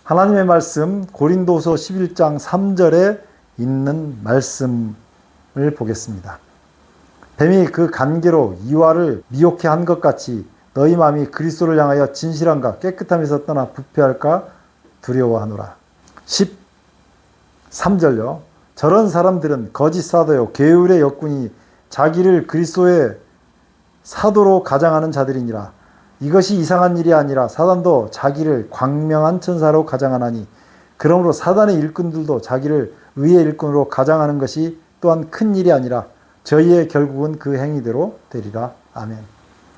하나님의 말씀 고린도서 11장 3절에 있는 말씀을 보겠습니다. 뱀이 그 간계로 이와를 미혹해 한 것 같이 너희 마음이 그리스도를 향하여 진실한가 깨끗함에서 떠나 부패할까 두려워하노라. 13절요. 저런 사람들은 거짓 사도요 게으르의 역군이 자기를 그리스도의 사도로 가장하는 자들이니라. 이것이 이상한 일이 아니라 사단도 자기를 광명한 천사로 가장하나니 그러므로 사단의 일꾼들도 자기를 의의 일꾼으로 가장하는 것이 또한 큰 일이 아니라 저희의 결국은 그 행위대로 되리라. 아멘.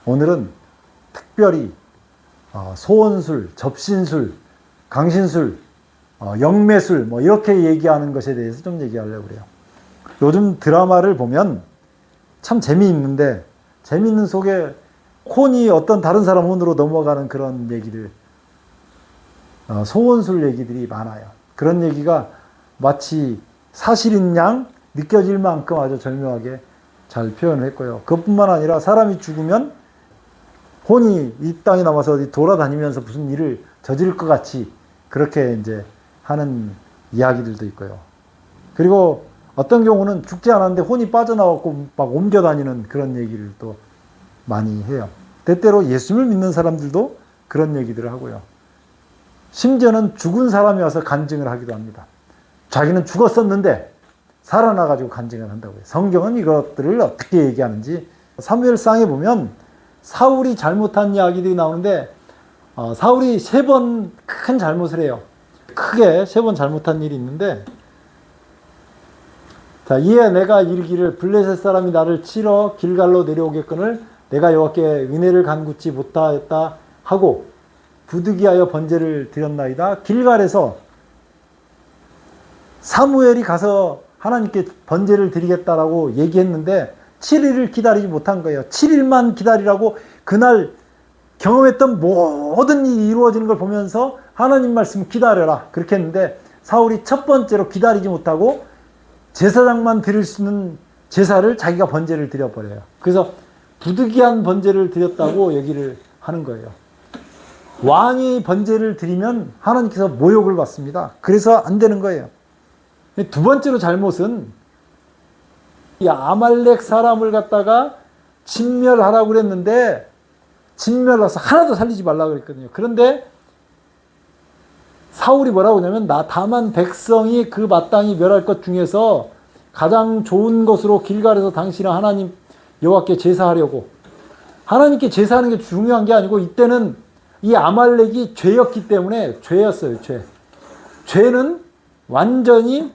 오늘은 특별히 소원술, 접신술, 강신술, 영매술 이렇게 얘기하는 것에 대해서 좀 얘기하려고 그래요. 요즘 드라마를 보면 참 재미있는데 재미있는 속에 혼이 어떤 다른 사람 혼으로 넘어가는 그런 얘기들, 소원술 얘기들이 많아요. 그런 얘기가 마치 사실인 양 느껴질 만큼 아주 절묘하게 잘 표현을 했고요. 그것뿐만 아니라 사람이 죽으면 혼이 이 땅에 남아서 어디 돌아다니면서 무슨 일을 저지를 것 같이 그렇게 이제 하는 이야기들도 있고요. 그리고 어떤 경우는 죽지 않았는데 혼이 빠져나왔고 막 옮겨 다니는 그런 얘기를 또 많이 해요. 때때로 예수를 믿는 사람들도 그런 얘기들을 하고요. 심지어는 죽은 사람이 와서 간증을 하기도 합니다. 자기는 죽었었는데 살아나가지고 간증을 한다고요. 성경은 이것들을 어떻게 얘기하는지 사무엘상에 보면 사울이 잘못한 이야기들이 나오는데 사울이 3번 큰 잘못을 해요. 크게 3번 잘못한 일이 있는데 자, 이에 내가 이르기를 블레셋 사람이 나를 치러 길갈로 내려오겠거늘 내가 여호와께 은혜를 간구치 못하였다 하고 부득이하여 번제를 드렸나이다. 길갈에서 사무엘이 가서 하나님께 번제를 드리겠다라고 얘기했는데 7일을 기다리지 못한 거예요. 7일만 기다리라고 그날 경험했던 모든 일이 이루어지는 걸 보면서 하나님 말씀 기다려라 그렇게 했는데 사울이 첫 번째로 기다리지 못하고 제사장만 드릴 수 있는 제사를 자기가 번제를 드려버려요. 그래서 부득이한 번제를 드렸다고 얘기를 하는 거예요. 왕이 번제를 드리면 하나님께서 모욕을 받습니다. 그래서 안 되는 거예요. 두 번째로 잘못은 이 아말렉 사람을 갖다가 진멸하라고 그랬는데 진멸해서 하나도 살리지 말라고 그랬거든요. 그런데 사울이 뭐라고 하냐면 다만 백성이 그 마땅히 멸할 것 중에서 가장 좋은 것으로 길갈에서 당신은 하나님 여호와께 제사하려고 하나님께 제사하는 게 중요한 게 아니고 이때는 이 아말렉이 죄였기 때문에 죄였어요. 죄는 완전히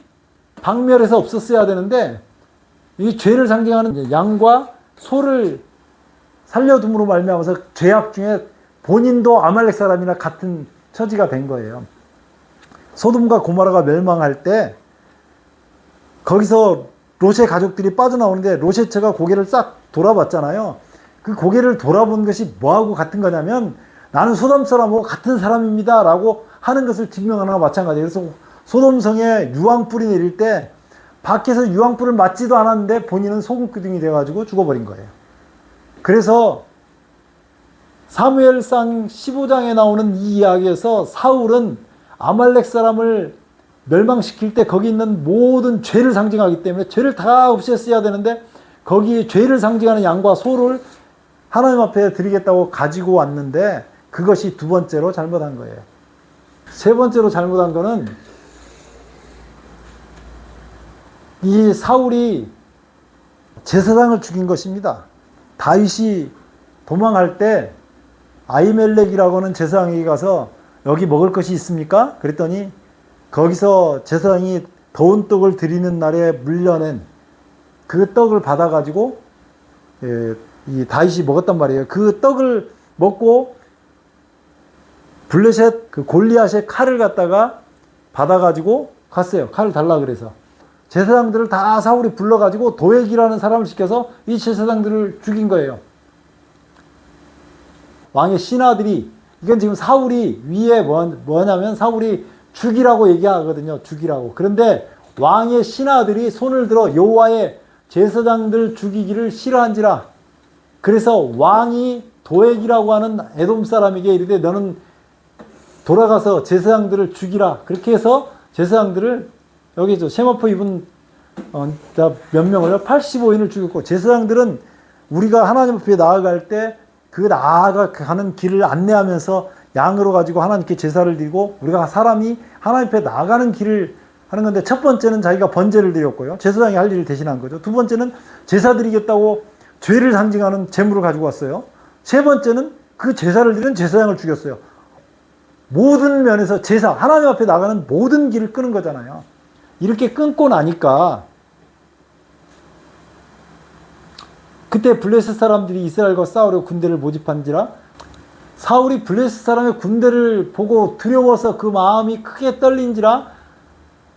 박멸해서 없었어야 되는데 이 죄를 상징하는 양과 소를 살려둠으로 말미암아서 죄악 중에 본인도 아말렉 사람이나 같은 처지가 된 거예요. 소돔과 고모라가 멸망할 때 거기서 롯의 가족들이 빠져나오는데 롯의 처가 고개를 싹 돌아봤잖아요. 그 고개를 돌아본 것이 뭐하고 같은 거냐면 나는 소돔 사람하고 같은 사람입니다 라고 하는 것을 증명하는 것과 마찬가지예요. 그래서 소돔성에 유황불이 내릴 때 밖에서 유황불을 맞지도 않았는데 본인은 소금기둥이 돼가지고 죽어버린 거예요. 그래서 사무엘상 15장에 나오는 이 이야기에서 사울은 아말렉 사람을 멸망시킬 때 거기 있는 모든 죄를 상징하기 때문에 죄를 다 없앴어야 되는데 거기에 죄를 상징하는 양과 소를 하나님 앞에 드리겠다고 가지고 왔는데 그것이 두 번째로 잘못한 거예요. 세 번째로 잘못한 거는 이 사울이 제사장을 죽인 것입니다. 다윗이 도망할 때 아히멜렉이라고 하는 제사장에게 가서 여기 먹을 것이 있습니까? 그랬더니 거기서 제사장이 더운 떡을 드리는 날에 물려낸 그 떡을 받아가지고 이 다윗이 먹었단 말이에요. 그 떡을 먹고 블레셋 그 골리앗의 칼을 갖다가 받아가지고 갔어요. 칼을 달라 그래서. 제사장들을 다 사울이 불러가지고 도액이라는 사람을 시켜서 이 제사장들을 죽인 거예요. 왕의 신하들이 이건 지금 사울이 위에 뭐냐면 사울이 죽이라고 얘기하거든요. 죽이라고. 그런데 왕의 신하들이 손을 들어 여호와의 제사장들 죽이기를 싫어한지라. 그래서 왕이 도액이라고 하는 에돔 사람에게 이르되 너는 돌아가서 제사장들을 죽이라. 그렇게 해서 제사장들을 여기 세마포 입은 몇 명을요? 85인을 죽였고, 제사장들은 우리가 하나님 앞에 나아갈 때 그 나아가는 길을 안내하면서 양으로 가지고 하나님께 제사를 드리고, 우리가 사람이 하나님 앞에 나아가는 길을 하는 건데, 첫 번째는 자기가 번제를 드렸고요. 제사장이 할 일을 대신한 거죠. 두 번째는 제사 드리겠다고 죄를 상징하는 제물을 가지고 왔어요. 세 번째는 그 제사를 드린 제사장을 죽였어요. 모든 면에서 제사, 하나님 앞에 나가는 모든 길을 끄는 거잖아요. 이렇게 끊고 나니까 그때 블레셋 사람들이 이스라엘과 싸우려 군대를 모집한지라, 사울이 블레셋 사람의 군대를 보고 두려워서 그 마음이 크게 떨린지라,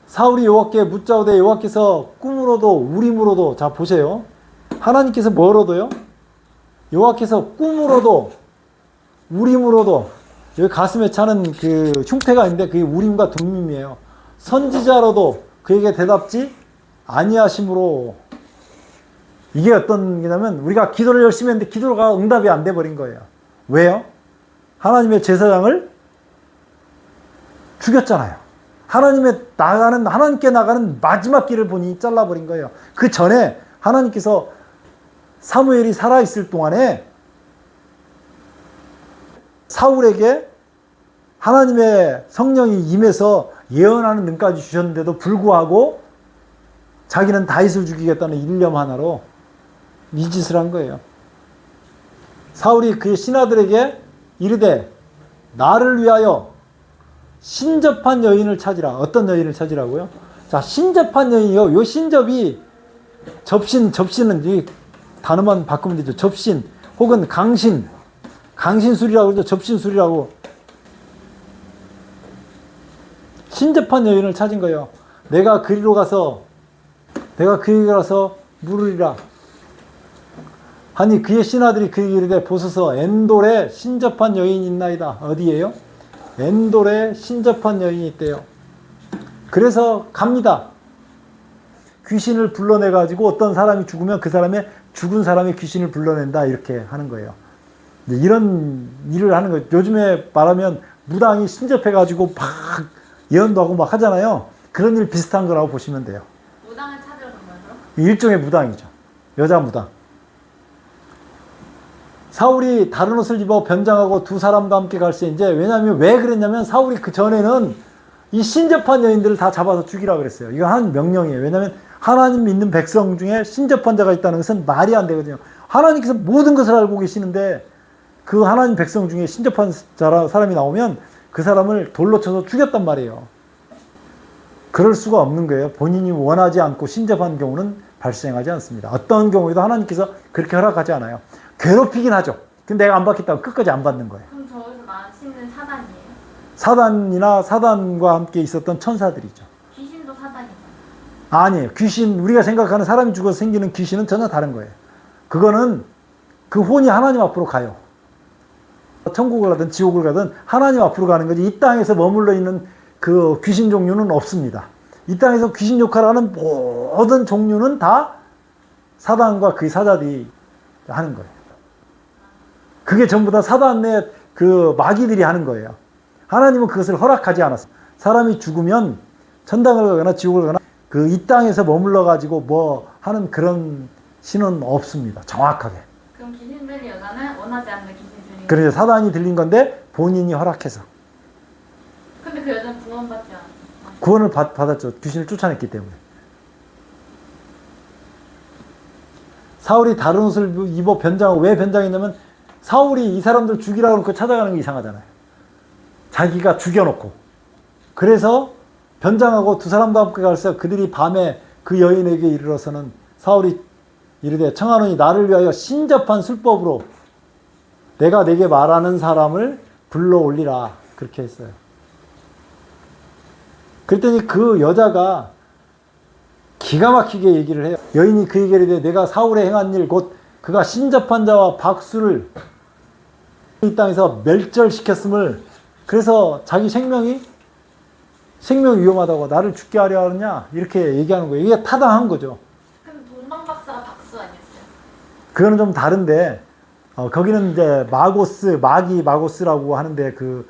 사울이 여호와께 묻자오되 여호와께서 꿈으로도 우림으로도, 자 보세요. 하나님께서 뭐로도요? 여호와께서 꿈으로도 우림으로도, 여기 가슴에 차는 그 흉패가 있는데 그게 우림과 둠밈이에요. 선지자로도 그에게 대답지 아니하심으로. 이게 어떤 게냐면, 우리가 기도를 열심히 했는데 기도가 응답이 안 돼 버린 거예요. 왜요? 하나님의 제사장을 죽였잖아요. 하나님께 나가는 마지막 길을 보니 잘라버린 거예요. 그 전에 하나님께서 사무엘이 살아있을 동안에 사울에게 하나님의 성령이 임해서 예언하는 능까지 주셨는데도 불구하고 자기는 다윗을 죽이겠다는 일념 하나로 이 짓을 한 거예요. 사울이 그의 신하들에게 이르되 나를 위하여 신접한 여인을 찾으라. 어떤 여인을 찾으라고요? 자, 신접한 여인이요. 요 신접이 접신은 이 단어만 바꾸면 되죠. 접신 혹은 강신술이라고 그러죠. 접신술이라고. 신접한 여인을 찾은 거예요. 내가 그에게 가서 물으리라. 아니 그의 신하들이 그에게 이르되 보소서 엔돌에 신접한 여인이 있나이다. 어디에요? 엔돌에 신접한 여인이 있대요. 그래서 갑니다. 귀신을 불러내가지고 어떤 사람이 죽으면 그 사람의 죽은 사람의 귀신을 불러낸다. 이렇게 하는 거예요. 이런 일을 하는 거예요. 요즘에 말하면 무당이 신접해가지고 막 예언도 하고 막 하잖아요. 그런 일 비슷한 거라고 보시면 돼요. 무당을 찾으러 간 거죠? 일종의 무당이죠. 여자 무당. 사울이 다른 옷을 입어 변장하고 두 사람과 함께 갈새. 이제 왜냐하면 왜 그랬냐면, 사울이 그 전에는 이 신접한 여인들을 다 잡아서 죽이라 그랬어요. 이거 한 명령이에요. 왜냐하면 하나님 믿는 백성 중에 신접한 자가 있다는 것은 말이 안 되거든요. 하나님께서 모든 것을 알고 계시는데 그 하나님 백성 중에 신접한 사람이 나오면 그 사람을 돌로 쳐서 죽였단 말이에요. 그럴 수가 없는 거예요. 본인이 원하지 않고 신접한 경우는 발생하지 않습니다. 어떤 경우에도 하나님께서 그렇게 허락하지 않아요. 괴롭히긴 하죠. 근데 내가 안 받겠다고 끝까지 안 받는 거예요. 그럼 저기서 나시는 사단이에요? 사단이나 사단과 함께 있었던 천사들이죠. 귀신도 사단이죠? 아니에요. 귀신, 우리가 생각하는 사람이 죽어서 생기는 귀신은 전혀 다른 거예요. 그거는 그 혼이 하나님 앞으로 가요. 천국을 가든 지옥을 가든 하나님 앞으로 가는 거지, 이 땅에서 머물러 있는 그 귀신 종류는 없습니다. 이 땅에서 귀신 역할을 하는 모든 종류는 다 사단과 그 사자들이 하는 거예요. 그게 전부 다 사단의 그 마귀들이 하는 거예요. 하나님은 그것을 허락하지 않았어요. 사람이 죽으면 천당을 가거나 지옥을 가거나 그 이 땅에서 머물러 가지고 뭐 하는 그런 신은 없습니다. 정확하게. 그럼 귀신 들린 여자는 원하지 않는 귀신 들린. 그래서 사단이 들린 건데 본인이 허락해서. 근데 그 여자는 구원받지 않았어요. 구원을 받았죠. 귀신을 쫓아냈기 때문에. 사울이 다른 옷을 입어 변장하고, 왜 변장했냐면 사울이 이 사람들 죽이라고 놓고 찾아가는 게 이상하잖아요. 자기가 죽여놓고. 그래서 변장하고 두 사람과 함께 갈새 그들이 밤에 그 여인에게 이르러서는 사울이 이르되 청하노니 나를 위하여 신접한 술법으로 내가 내게 말하는 사람을 불러 올리라. 그렇게 했어요. 그랬더니 그 여자가 기가 막히게 얘기를 해요. 여인이 그에게 이르되 내가 사울에 행한 일 곧 그가 신접한 자와 박수를 이 땅에서 멸절시켰음을, 그래서 자기 생명이 위험하다고 나를 죽게 하려 하느냐 이렇게 얘기하는 거예요. 이게 타당한 거죠. 그럼 동방박사가 박수 아니었어요? 그거는 좀 다른데 거기는 이제 마고스라고 하는데 그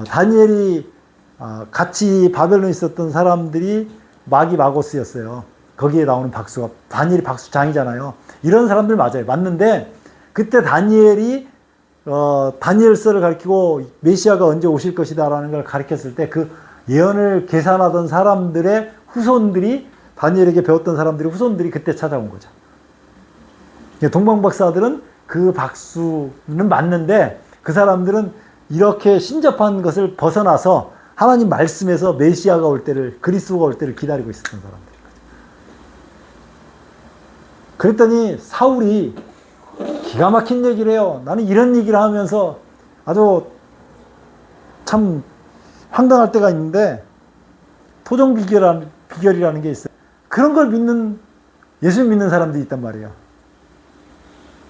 다니엘이 같이 바벨론에 있었던 사람들이 마기 마고스였어요. 거기에 나오는 박수가 다니엘이 박수장이잖아요. 이런 사람들 맞아요. 맞는데 그때 다니엘이 다니엘서를 가리키고 메시아가 언제 오실 것이다라는 걸 가리켰을 때 그 예언을 계산하던 사람들의 후손들이 다니엘에게 배웠던 사람들의 후손들이 그때 찾아온 거죠. 동방박사들은 그 박수는 맞는데 그 사람들은 이렇게 신접한 것을 벗어나서 하나님 말씀에서 메시아가 올 때를 그리스도가 올 때를 기다리고 있었던 사람들인 거죠. 그랬더니 사울이 기가 막힌 얘기를 해요. 나는 이런 얘기를 하면서 아주 참 황당할 때가 있는데 토종 비결이라는 게 있어요. 그런 걸 믿는 예수 믿는 사람들이 있단 말이에요.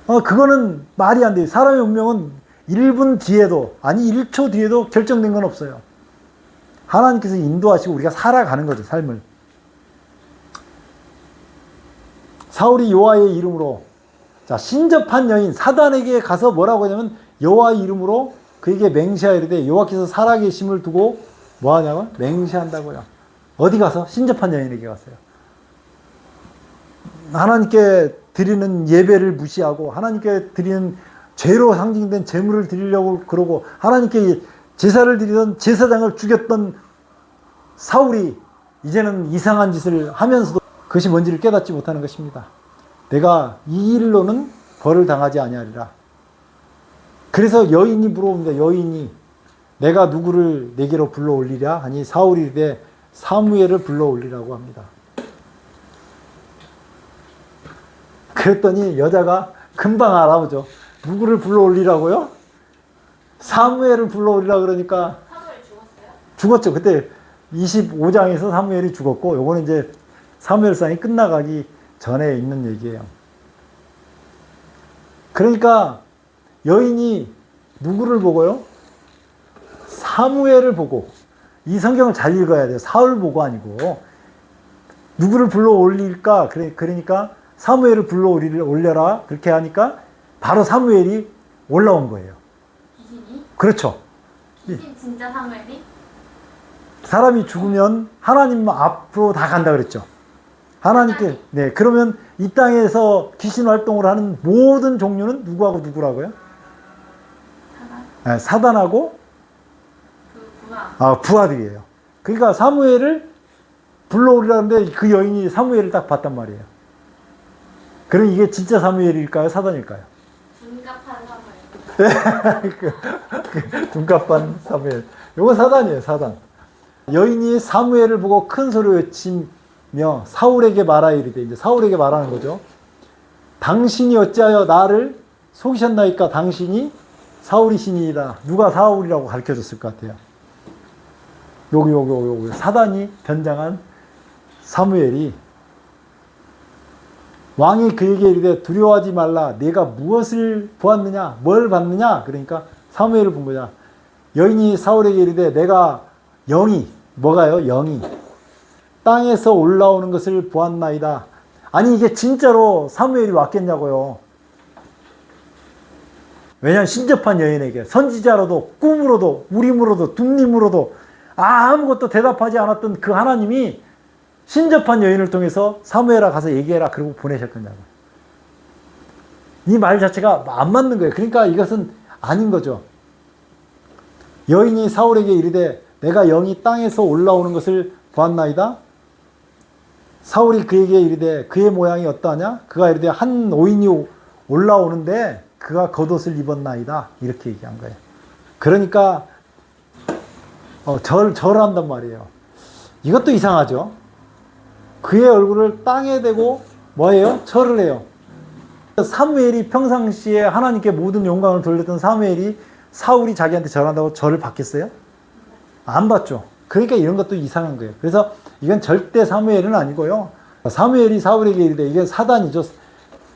그거는 말이 안 돼요. 사람의 운명은 1분 뒤에도 아니 1초 뒤에도 결정된 건 없어요. 하나님께서 인도하시고 우리가 살아가는 거죠. 삶을. 사울이 여호와의 이름으로 신접한 여인 사단에게 가서 뭐라고 하냐면 여호와의 이름으로 그에게 맹세하여 이르되 여호와께서 살아계심을 두고 뭐하냐고 맹세한다고요. 어디 가서? 신접한 여인에게 갔어요. 하나님께 드리는 예배를 무시하고 하나님께 드리는 죄로 상징된 제물을 드리려고 그러고 하나님께 제사를 드리던 제사장을 죽였던 사울이 이제는 이상한 짓을 하면서도 그것이 뭔지를 깨닫지 못하는 것입니다. 내가 이 일로는 벌을 당하지 아니하리라. 그래서 여인이 물어봅니다. 여인이 내가 누구를 내게로 불러 올리랴 하니 사울이 이르되 사무엘을 불러 올리라고 합니다. 그랬더니 여자가 금방 알아보죠. 누구를 불러 올리라고요? 사무엘을 불러 올리라 그러니까 사무엘 죽었어요? 죽었죠. 그때 25장에서 사무엘이 죽었고 요거는 이제 사무엘상이 끝나가기 전에 있는 얘기예요. 그러니까 여인이 누구를 보고요? 사무엘을 보고. 이 성경을 잘 읽어야 돼요. 사울 보고 아니고. 누구를 불러 올릴까? 그러니까 사무엘을 불러 올려라. 그렇게 하니까 바로 사무엘이 올라온 거예요. 귀신이? 그렇죠. 귀신 진짜 사무엘이? 사람이 죽으면 하나님 앞으로 다 간다 그랬죠. 하나님께, 네. 그러면 이 땅에서 귀신 활동을 하는 모든 종류는 누구하고 누구라고요? 사단? 네, 사단하고 부하들이에요. 그러니까 사무엘을 불러오리라는데 그 여인이 사무엘을 딱 봤단 말이에요. 그럼 이게 진짜 사무엘일까요? 사단일까요? 둔갑한 사무엘. 둔갑한 사무엘. 이건 사단이에요, 사단. 여인이 사무엘을 보고 큰 소리로 외치며 사울에게 말하이르되, 이제 사울에게 말하는 거죠. 당신이 어찌하여 나를 속이셨나이까? 당신이 사울이시니이다. 누가 사울이라고 가르쳐 줬을 것 같아요. 요기 사단이 변장한 사무엘이 왕이 그에게 이르되 두려워하지 말라. 내가 무엇을 보았느냐? 뭘 봤느냐? 그러니까 사무엘을 본 거냐. 여인이 사울에게 이르되 내가 영이 뭐가요? 영이 땅에서 올라오는 것을 보았나이다. 아니 이게 진짜로 사무엘이 왔겠냐고요. 왜냐하면 신접한 여인에게 선지자로도 꿈으로도 우림으로도 둠님으로도 아무것도 대답하지 않았던 그 하나님이 신접한 여인을 통해서 사무엘아 가서 얘기해라 그러고 보내셨겠냐고. 이 말 자체가 안 맞는 거예요. 그러니까 이것은 아닌 거죠. 여인이 사울에게 이르되 내가 영이 땅에서 올라오는 것을 보았나이다. 사울이 그에게 이르되 그의 모양이 어떠하냐? 그가 이르되 한 노인이 올라오는데 그가 겉옷을 입었나이다. 이렇게 얘기한 거예요. 그러니까 절한단 말이에요. 이것도 이상하죠. 그의 얼굴을 땅에 대고 뭐예요? 절을 해요. 사무엘이 평상시에 하나님께 모든 영광을 돌렸던 사무엘이 사울이 자기한테 절한다고 절을 받겠어요? 안 받죠. 그러니까 이런 것도 이상한 거예요. 그래서 이건 절대 사무엘은 아니고요. 사무엘이 사울에게 이르되 이게 사단이죠.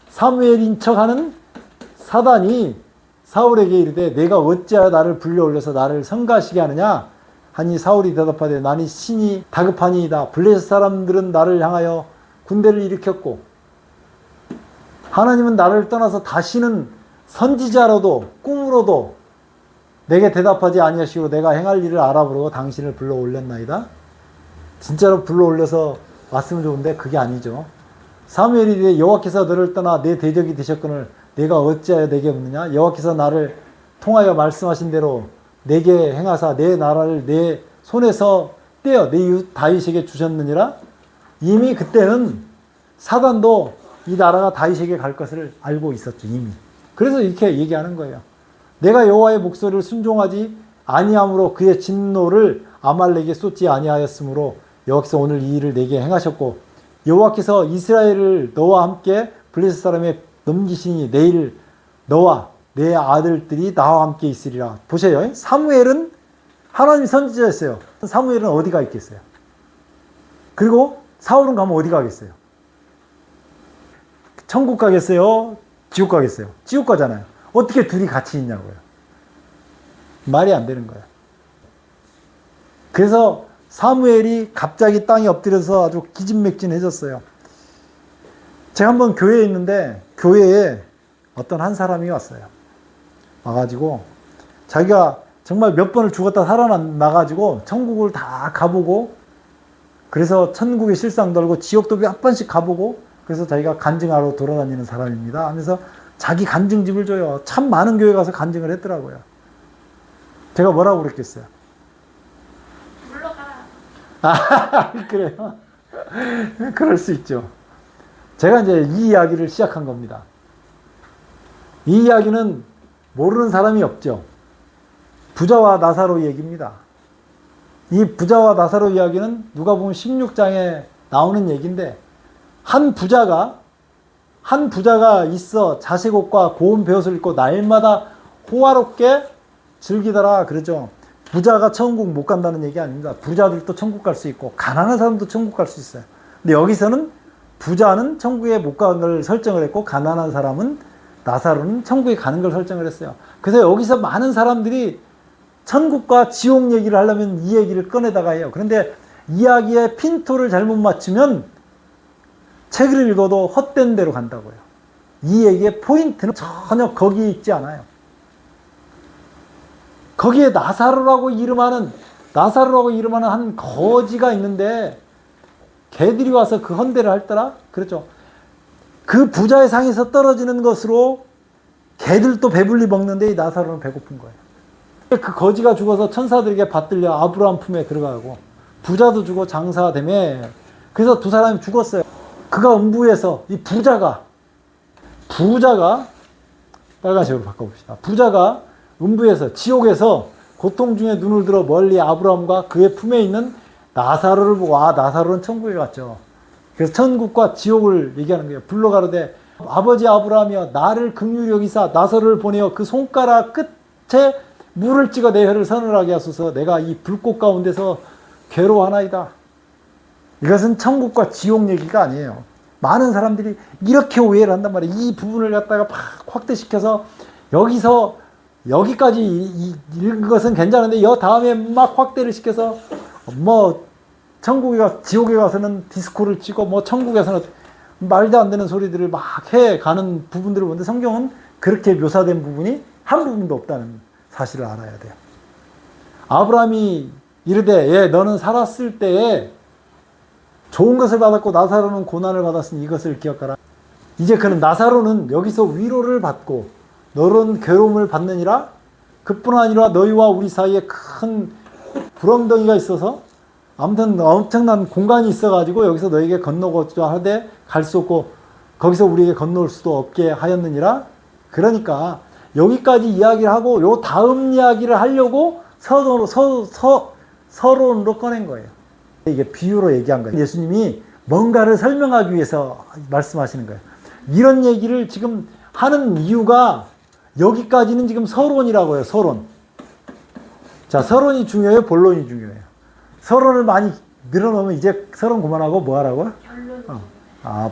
사무엘인 척하는 사단이 사울에게 이르되 내가 어찌하여 나를 불러 올려서 나를 성가시게 하느냐 하니 사울이 대답하되 나는 신이 다급하니이다. 블레셋 사람들은 나를 향하여 군대를 일으켰고 하나님은 나를 떠나서 다시는 선지자로도 꿈으로도 내게 대답하지 아니하시고 내가 행할 일을 알아보려고 당신을 불러 올렸나이다. 진짜로 불러 올려서 왔으면 좋은데 그게 아니죠. 사무엘이 이르되 여호와께서 너를 떠나 내 대적이 되셨거늘 내가 어찌하여 내게 묻느냐. 여호와께서 나를 통하여 말씀하신 대로 내게 행하사 내 나라를 내 손에서 떼어 내 이웃 다윗에게 주셨느니라. 이미 그때는 사단도 이 나라가 다윗에게 갈 것을 알고 있었죠. 이미. 그래서 이렇게 얘기하는 거예요. 내가 여호와의 목소리를 순종하지 아니함으로 그의 진노를 아말렉에게 쏟지 아니하였으므로 여호와께서 오늘 이 일을 내게 행하셨고 여호와께서 이스라엘을 너와 함께 블레셋 사람에 넘기시니 내일 너와 내 아들들이 나와 함께 있으리라. 보세요. 사무엘은 하나님 선지자였어요. 사무엘은 어디가 있겠어요? 그리고 사울은 가면 어디 가겠어요? 천국 가겠어요? 지옥 가겠어요? 지옥 가잖아요. 어떻게 둘이 같이 있냐고요. 말이 안 되는 거예요. 그래서 사무엘이 갑자기 땅에 엎드려서 아주 기진맥진해졌어요. 제가 한번 교회에 있는데 교회에 어떤 한 사람이 왔어요. 와가지고 자기가 정말 몇 번을 죽었다 살아나가지고 천국을 다 가보고 그래서 천국에 실상 돌고 지옥도 몇 번씩 가보고 그래서 자기가 간증하러 돌아다니는 사람입니다 하면서 자기 간증집을 줘요. 참 많은 교회 가서 간증을 했더라고요. 제가 뭐라고 그랬겠어요? 물러가라. 그래요? 그럴 수 있죠. 제가 이제 이 이야기를 시작한 겁니다. 이 이야기는 모르는 사람이 없죠. 부자와 나사로 얘기입니다. 이 부자와 나사로 이야기는 누가 보면 16장에 나오는 얘기인데 한 부자가 있어 자색 옷과 고운 베옷을 입고 날마다 호화롭게 즐기더라 그러죠. 부자가 천국 못 간다는 얘기 아닙니다. 부자들도 천국 갈 수 있고 가난한 사람도 천국 갈 수 있어요. 근데 여기서는 부자는 천국에 못 가는 걸 설정을 했고 가난한 사람은 나사로는 천국에 가는 걸 설정을 했어요. 그래서 여기서 많은 사람들이 천국과 지옥 얘기를 하려면 이 얘기를 꺼내다가 해요. 그런데 이야기의 핀토를 잘못 맞추면 책을 읽어도 헛된 대로 간다고요. 이 얘기의 포인트는 전혀 거기에 있지 않아요. 거기에 나사로라고 이름하는 한 거지가 있는데 개들이 와서 그 헌대를 할더라? 그렇죠. 그 부자의 상에서 떨어지는 것으로 개들도 배불리 먹는데 이 나사로는 배고픈 거예요. 그 거지가 죽어서 천사들에게 받들려 아브라함 품에 들어가고 부자도 죽어 장사되매 그래서 두 사람이 죽었어요. 그가 음부에서 이 부자가 빨간색으로 바꿔봅시다. 부자가 음부에서 지옥에서 고통 중에 눈을 들어 멀리 아브라함과 그의 품에 있는 나사로를 보고 나사로는 천국에 갔죠. 그래서 천국과 지옥을 얘기하는 거예요. 불러가로되 아버지 아브라함이여 나를 긍휼히 여기사 나사로를 보내어 그 손가락 끝에 물을 찍어 내 혀를 서늘하게 하소서. 내가 이 불꽃 가운데서 괴로워하나이다. 이것은 천국과 지옥 얘기가 아니에요. 많은 사람들이 이렇게 오해를 한단 말이에요. 이 부분을 갖다가 막 확대시켜서 여기까지 읽은 것은 괜찮은데 여 다음에 막 확대를 시켜서 천국에 지옥에 가서는 디스코를 치고 천국에서는 말도 안 되는 소리들을 막 해 가는 부분들을 보는데 성경은 그렇게 묘사된 부분이 한 부분도 없다는 사실을 알아야 돼요. 아브라함이 이르되 너는 살았을 때에 좋은 것을 받았고 나사로는 고난을 받았으니 이것을 기억하라. 이제 그는 나사로는 여기서 위로를 받고 너는 괴로움을 받느니라. 그뿐 아니라 너희와 우리 사이에 큰 구렁덩이가 있어서 아무튼 엄청난 공간이 있어가지고 여기서 너에게 건너고자 하되 갈 수 없고 거기서 우리에게 건너올 수도 없게 하였느니라. 그러니까 여기까지 이야기를 하고 요 다음 이야기를 하려고 서론으로 꺼낸 거예요. 이게 비유로 얘기한 거예요. 예수님이 뭔가를 설명하기 위해서 말씀하시는 거예요. 이런 얘기를 지금 하는 이유가 여기까지는 지금 서론이라고 해요. 서론. 자, 서론이 중요해요? 본론이 중요해요? 서론을 많이 늘어놓으면 이제 서론 그만하고 뭐 하라고요? 결론.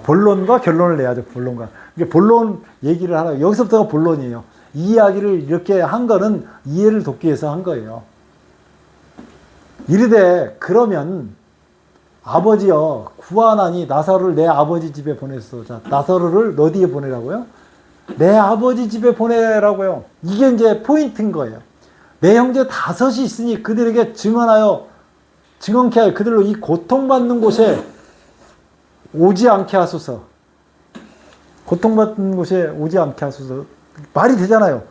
본론과 결론을 내야죠. 본론과. 이게 본론 얘기를 하라고. 여기서부터가 본론이에요. 이 이야기를 이렇게 한 거는 이해를 돕기 위해서 한 거예요. 이르되 그러면 아버지여 구하나니 나사로를 내 아버지 집에 보내소서. 자, 나사로를 어디에 보내라고요? 내 아버지 집에 보내라고요. 이게 이제 포인트인 거예요. 내 형제 다섯이 있으니 그들에게 증언케 하여 그들로 이 고통받는 곳에 오지 않게 하소서. 고통받는 곳에 오지 않게 하소서. 말이 되잖아요.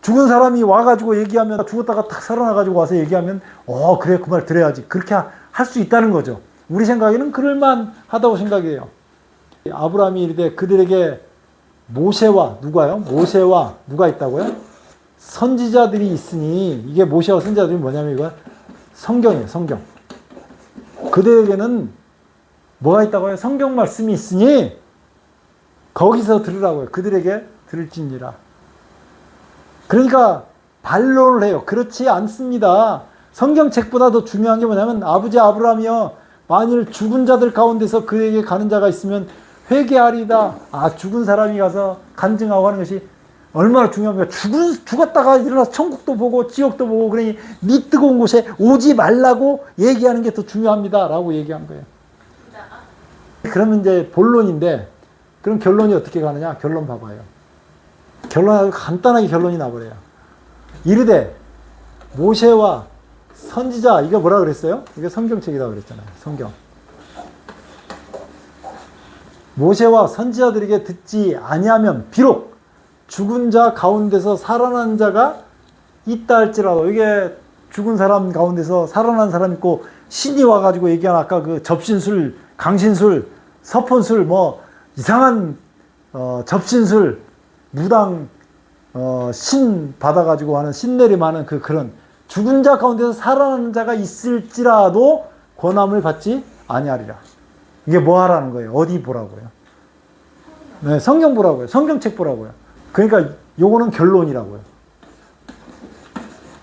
죽은 사람이 와가지고 얘기하면, 죽었다가 탁 살아나가지고 와서 얘기하면, 그래, 그 말 들어야지. 그렇게 할 수 있다는 거죠. 우리 생각에는 그럴만하다고 생각해요. 아브라함이 이르되 그들에게 모세와 누가 있다고요? 선지자들이 있으니, 이게 모세와 선지자들이 뭐냐면 이거 성경이에요. 성경. 그들에게는 뭐가 있다고요? 성경 말씀이 있으니 거기서 들으라고요. 그들에게 들을지니라. 그러니까 반론을 해요. 그렇지 않습니다. 성경책보다 더 중요한 게 뭐냐면, 아버지 아브라함이여, 만일 죽은 자들 가운데서 그에게 가는 자가 있으면 회개하리다. 죽은 사람이 가서 간증하고 하는 것이 얼마나 중요합니까? 죽었다가 일어나서 천국도 보고 지옥도 보고, 그러니 네 뜨거운 곳에 오지 말라고 얘기하는 게 더 중요합니다. 라고 얘기한 거예요. 그러면 이제 본론인데, 그럼 결론이 어떻게 가느냐? 결론 봐봐요. 결론하고 간단하게 결론이 나버려요. 이르되 모세와 선지자, 이거 뭐라 그랬어요? 이게 성경책이라고 그랬잖아요. 성경. 모세와 선지자들에게 듣지 아니하면 비록 죽은 자 가운데서 살아난 자가 있다 할지라도, 이게 죽은 사람 가운데서 살아난 사람 있고, 신이 와가지고 얘기한 아까 그 접신술, 강신술, 서폰술, 뭐 이상한 접신술, 무당 신 받아가지고 하는, 신내림하는 그런 죽은 자 가운데서 살아나는 자가 있을지라도 권함을 받지 아니하리라. 이게 뭐 하라는 거예요? 어디 보라고요? 네, 성경 보라고요. 성경책 보라고요. 그러니까 요거는 결론이라고요.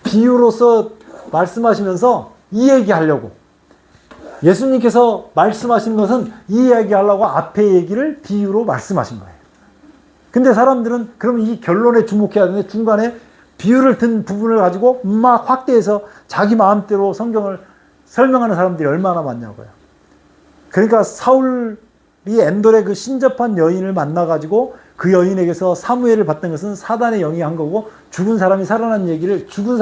비유로서 말씀하시면서 이 얘기하려고, 예수님께서 말씀하신 것은 이 얘기하려고 앞에 얘기를 비유로 말씀하신 거예요. 근데 사람들은 그러면 이 결론에 주목해야 되는데, 중간에 비유를 든 부분을 가지고 막 확대해서 자기 마음대로 성경을 설명하는 사람들이 얼마나 많냐고요. 그러니까 사울이 엔돌의 그 신접한 여인을 만나가지고 그 여인에게서 사무엘을 받던 것은 사단의 영이 한 거고, 죽은 사람이 살아난 얘기를, 죽은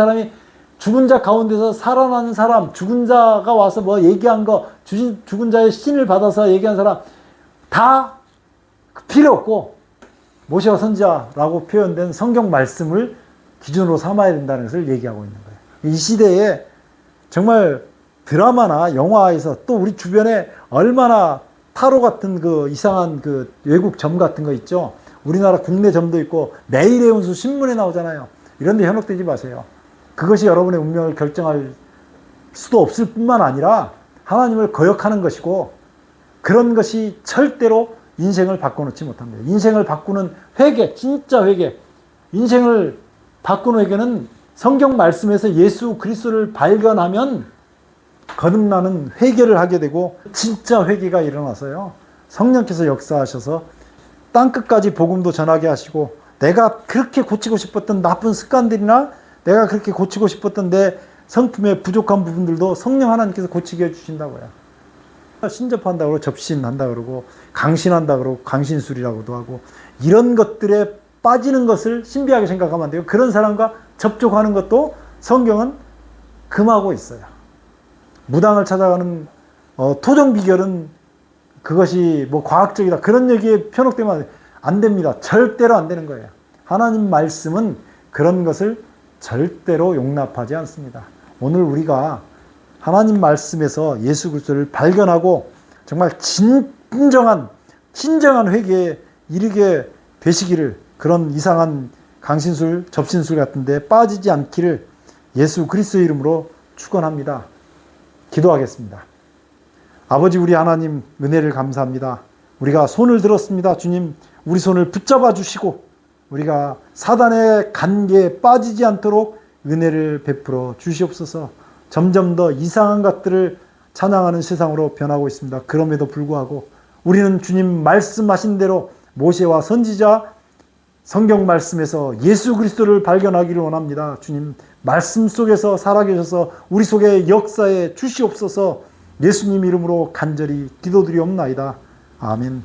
자 가운데서 살아난 사람, 죽은 자가 와서 뭐 얘기한 거, 죽은 자의 신을 받아서 얘기한 사람 다 필요 없고, 모세와 선지자라고 표현된 성경 말씀을 기준으로 삼아야 된다는 것을 얘기하고 있는 거예요. 이 시대에 정말 드라마나 영화에서, 또 우리 주변에 얼마나 타로 같은 그 이상한 그 외국 점 같은 거 있죠. 우리나라 국내 점도 있고 매일의 운수 신문에 나오잖아요. 이런 데 현혹되지 마세요. 그것이 여러분의 운명을 결정할 수도 없을 뿐만 아니라 하나님을 거역하는 것이고, 그런 것이 절대로 인생을 바꿔놓지 못합니다. 인생을 바꾸는 회개, 진짜 회개, 인생을 바꾸는 회개는 성경 말씀에서 예수 그리스도를 발견하면 거듭나는 회개를 하게 되고, 진짜 회개가 일어나서요, 성령께서 역사하셔서 땅끝까지 복음도 전하게 하시고, 내가 그렇게 고치고 싶었던 나쁜 습관들이나 내가 그렇게 고치고 싶었던 내 성품의 부족한 부분들도 성령 하나님께서 고치게 해주신다고요. 신접한다 그러고 접신한다 그러고 강신한다 그러고 강신술이라고도 하고, 이런 것들에 빠지는 것을 신비하게 생각하면 안 돼요. 그런 사람과 접촉하는 것도 성경은 금하고 있어요. 무당을 찾아가는 토종 비결은 그것이 뭐 과학적이다, 그런 얘기에 편혹되면 안 됩니다. 절대로 안 되는 거예요. 하나님 말씀은 그런 것을 절대로 용납하지 않습니다. 오늘 우리가 하나님 말씀에서 예수 그리스도를 발견하고 정말 진정한 회개에 이르게 되시기를, 그런 이상한 강신술, 접신술 같은 데 빠지지 않기를 예수 그리스도의 이름으로 축원합니다. 기도하겠습니다. 아버지, 우리 하나님 은혜를 감사합니다. 우리가 손을 들었습니다. 주님, 우리 손을 붙잡아 주시고 우리가 사단의 관계에 빠지지 않도록 은혜를 베풀어 주시옵소서. 점점 더 이상한 것들을 찬양하는 세상으로 변하고 있습니다. 그럼에도 불구하고 우리는 주님 말씀하신 대로 모세와 선지자 성경 말씀에서 예수 그리스도를 발견하기를 원합니다. 주님 말씀 속에서 살아계셔서 우리 속에 역사에 주시옵소서. 예수님 이름으로 간절히 기도드리옵나이다. 아멘.